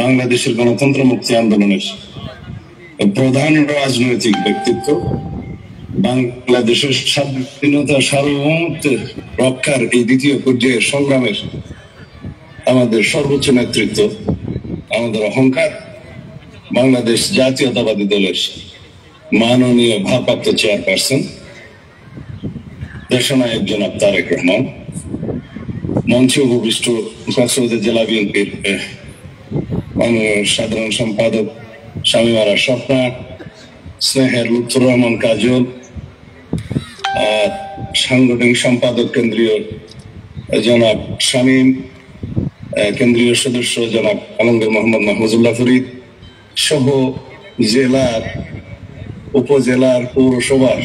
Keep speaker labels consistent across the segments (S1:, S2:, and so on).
S1: বাংলাদেশের গণতন্ত্র মুক্তি আন্দোলনের প্রধান রাজনৈতিক ব্যক্তিত্ব, বাংলাদেশের স্বাধীনতা সার্বভৌমত্ব রক্ষার এই দ্বিতীয় পর্যায়ের সংগ্রামের আমাদের সর্বোচ্চ নেতৃত্ব, আমাদের অহংকার, বাংলাদেশ জাতীয়তাবাদী দলের মাননীয় ভারপ্রাপ্ত চেয়ারপারসন দেশনায়ক জনাব তারেক রহমান, মঞ্চে উপবিষ্ট কক্সবাজার জেলা বিএনপির সাধারণ সম্পাদক শামীমারা স্বপ্না, স্নেহের লুৎফুর রহমান কাজল, সাংগঠনিক সম্পাদক কেন্দ্রীয় জনাব শামীম, কেন্দ্রীয় সদস্য জনাব আলমগীর মোহাম্মদ মাহমুদুল্লাহ ফরিদ সহ জেলার, উপজেলার, পৌরসভার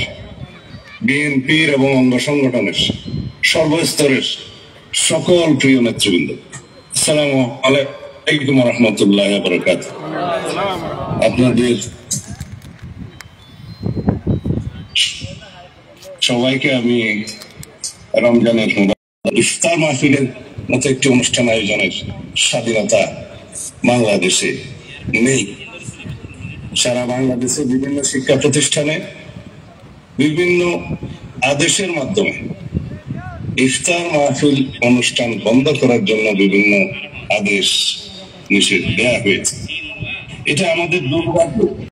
S1: বিএনপির এবং অঙ্গ সংগঠনের সর্বস্তরের সকল প্রিয় নেতৃবৃন্দ, আসসালামু আলাইকুম ওয়া রাহমাতুল্লাহি ওয়া বারাকাতুহু। আপনাদের সবাইকে আমি রমজানের ইফতার মাহফিলের মতো একটি অনুষ্ঠান আয়োজনের স্বাধীনতা বাংলাদেশে নেই। সারা বাংলাদেশে বিভিন্ন শিক্ষা প্রতিষ্ঠানে বিভিন্ন আদেশের মাধ্যমে ইফতার মাহফিল অনুষ্ঠান বন্ধ করার জন্য বিভিন্ন আদেশ নিষেধ দেওয়া হয়েছে। এটা আমাদের দুর্ভাগ্য।